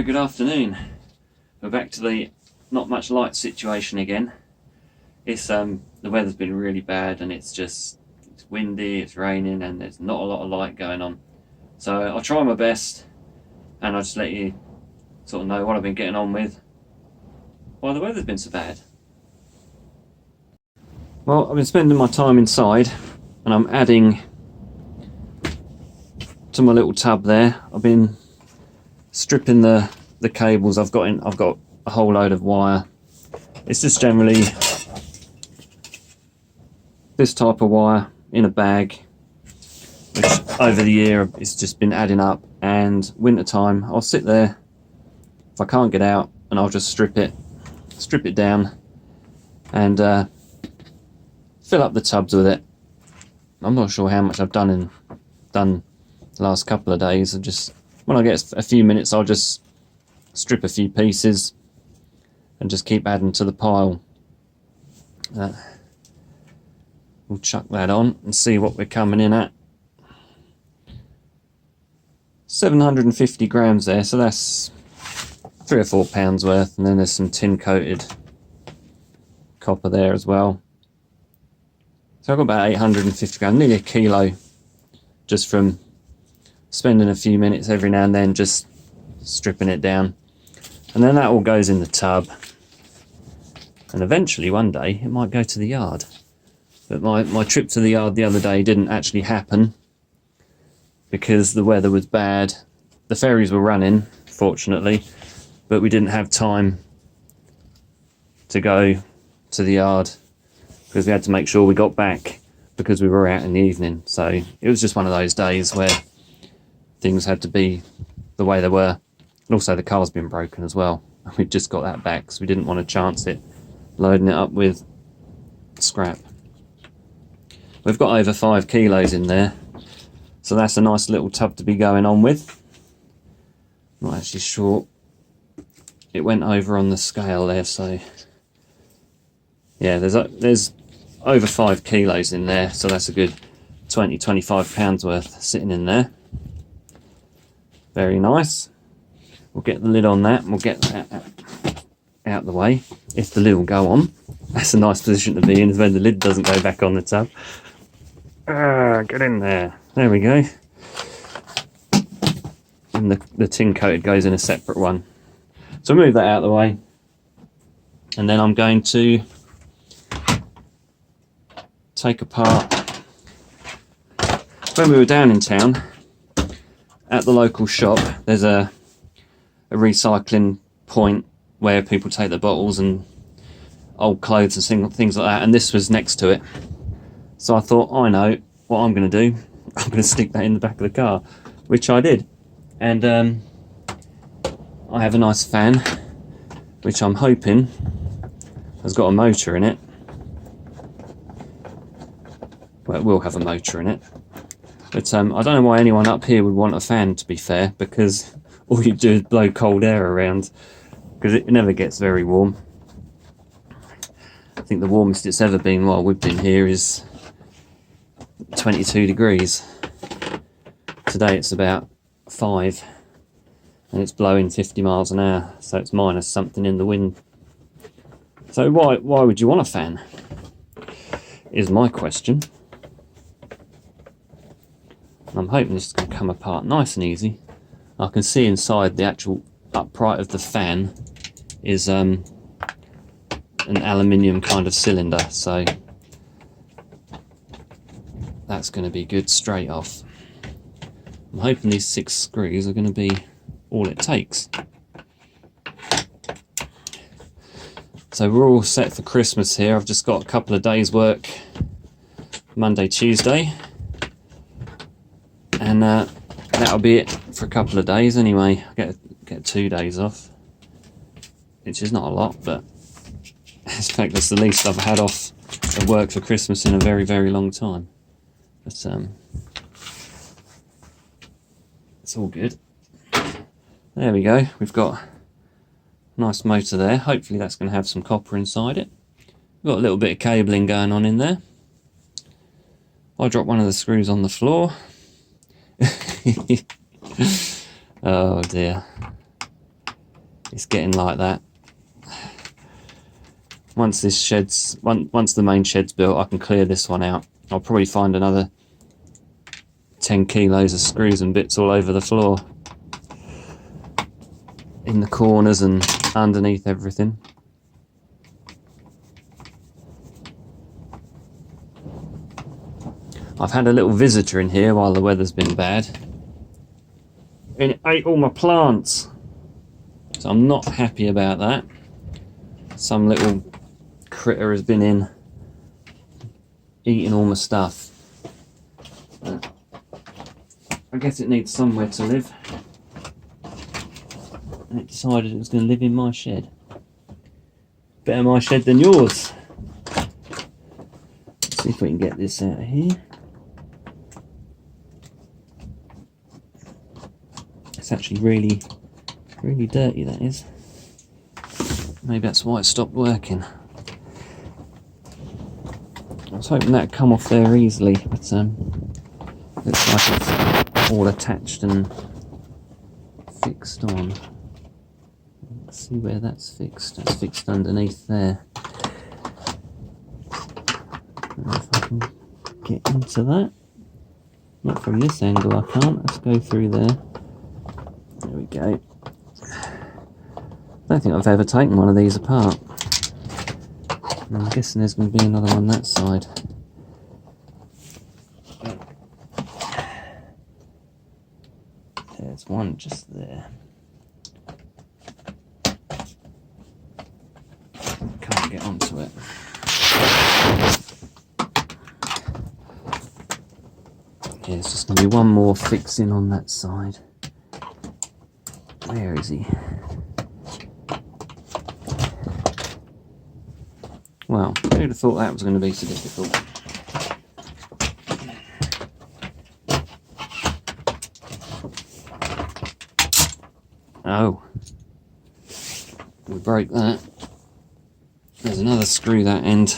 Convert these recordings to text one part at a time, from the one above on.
Very good afternoon. We're back to the not much light situation again. It's the weather's been really bad and it's windy, it's raining, and there's not a lot of light going on. So I'll try my best and I'll just let you sort of know what I've been getting on with while the weather's been so bad. Well, I've been spending my time inside and I'm adding to my little tub there. I've been stripping the cables. I've got a whole load of wire. It's just generally this type of wire in a bag, which over the year it's just been adding up, and winter time I'll sit there if I can't get out and I'll just strip it down and fill up the tubs with it. I'm not sure how much I've done the last couple of days. When I get a few minutes, I'll just strip a few pieces and just keep adding to the pile. We'll chuck that on and see what we're coming in at. 750 grams there, so that's 3 or 4 pounds worth, and then there's some tin coated copper there as well. So I've got about 850 grams, nearly a kilo, just from spending a few minutes every now and then just stripping it down. And then that all goes in the tub, and eventually one day it might go to the yard. But my trip to the yard the other day didn't actually happen because the weather was bad. The ferries were running, fortunately, but we didn't have time to go to the yard because we had to make sure we got back because we were out in the evening. So it was just one of those days where things had to be the way they were. And also the car's been broken as well. We just got that back, so we didn't want to chance it loading it up with scrap. We've got over 5 kilos in there, so that's a nice little tub to be going on with. Not actually sure it went over on the scale there, so yeah, there's over 5 kilos in there, so that's a good 20-25 pounds worth sitting in there. Very nice. We'll get the lid on that and we'll get that out the way. If the lid will go on, that's a nice position to be in, is when the lid doesn't go back on the tub. Get in there. There we go. And the tin coated goes in a separate one. So move that out of the way. And then I'm going to take apart. When we were down in town, at the local shop, there's a recycling point where people take their bottles and old clothes and things like that, and this was next to it. So I thought, I know what I'm going to do. I'm going to stick that in the back of the car, which I did. And I have a nice fan, which I'm hoping has got a motor in it. Well, it will have a motor in it. But I don't know why anyone up here would want a fan, to be fair, because all you do is blow cold air around, because it never gets very warm. I think the warmest it's ever been while we've been here is 22 degrees. Today it's about 5 and it's blowing 50 miles an hour, so it's minus something in the wind. So why would you want a fan, is my question. I'm hoping this is going to come apart nice and easy. I can see inside the actual upright of the fan is an aluminium kind of cylinder, so that's going to be good straight off. I'm hoping these 6 screws are going to be all it takes. So we're all set for Christmas here. I've just got a couple of days work, Monday, Tuesday, and that'll be it for a couple of days anyway. I get 2 days off, which is not a lot, but in fact that's the least I've had off of work for Christmas in a very, very long time. But it's all good. There we go. We've got a nice motor there. Hopefully that's going to have some copper inside it. We've got a little bit of cabling going on in there. I dropped one of the screws on the floor. Oh dear. it's getting like that. Once the main shed's built, I can clear this one out. I'll probably find another 10 kilos of screws and bits all over the floor, in the corners and underneath everything. I've had a little visitor in here while the weather's been bad, and it ate all my plants, so I'm not happy about that. Some little critter has been in, eating all my stuff. But I guess it needs somewhere to live, and it decided it was going to live in my shed. Better my shed than yours. Let's see if we can get this out of here. It's actually really, really dirty, that is. Maybe that's why it stopped working. I was hoping that'd come off there easily, but looks like it's all attached and fixed on. Let's see where that's fixed. That's fixed underneath there. I don't know if I can get into that. Not from this angle, I can't. Let's go through there. There we go. I don't think I've ever taken one of these apart. I'm guessing there's going to be another one that side. There's one just there. Can't get onto it. Yeah, it's just going to be one more fixing on that side. Where is he? Well, who'd have thought that was going to be so difficult? Oh, we broke that. There's another screw that end.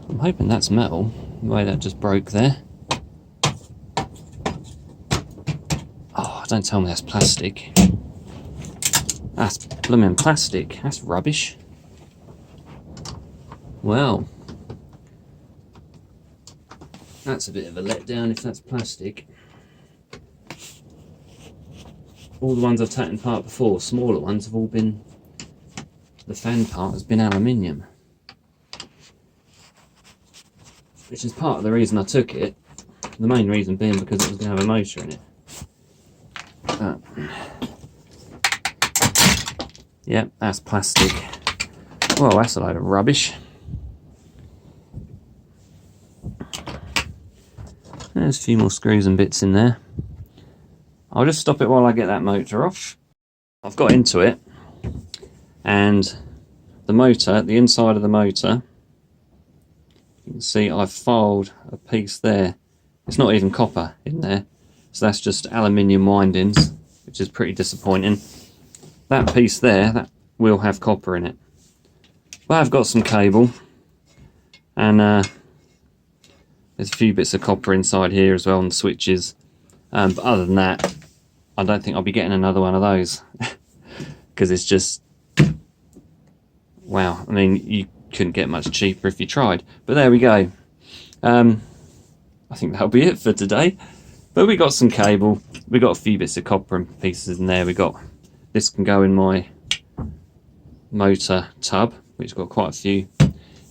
I'm hoping that's metal, the way that just broke there. Oh, don't tell me that's plastic. That's blooming plastic. That's rubbish. Well, that's a bit of a letdown if that's plastic. All the ones I've taken apart before, smaller ones, have all been, the fan part has been aluminium. Which is part of the reason I took it. The main reason being because it was going to have a motor in it. Yep, that's plastic. Well, that's a load of rubbish. There's a few more screws and bits in there. I'll just stop it while I get that motor off. I've got into it, and the motor, the inside of the motor, you can see I've filed a piece there. It's not even copper in there, so that's just aluminium windings, which is pretty disappointing. That piece there, that will have copper in it. But I've got some cable, and there's a few bits of copper inside here as well on the switches. But other than that, I don't think I'll be getting another one of those. Because it's just, wow, I mean, you couldn't get much cheaper if you tried. But there we go. I think that'll be it for today. But we got some cable, we got a few bits of copper and pieces in there. We got, this can go in my motor tub, which got quite a few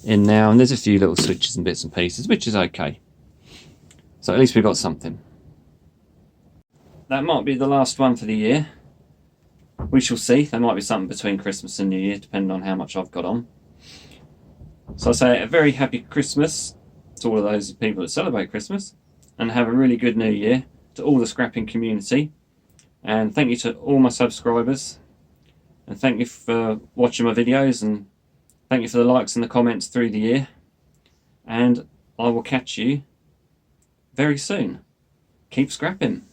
in now, and there's a few little switches and bits and pieces, which is okay. So at least we got something. That might be the last one for the year. We shall see. There might be something between Christmas and New Year, depending on how much I've got on. So I say a very happy Christmas to all of those people that celebrate Christmas, and have a really good New Year to all the scrapping community. And thank you to all my subscribers, and thank you for watching my videos, and thank you for the likes and the comments through the year. And I will catch you very soon. Keep scrapping.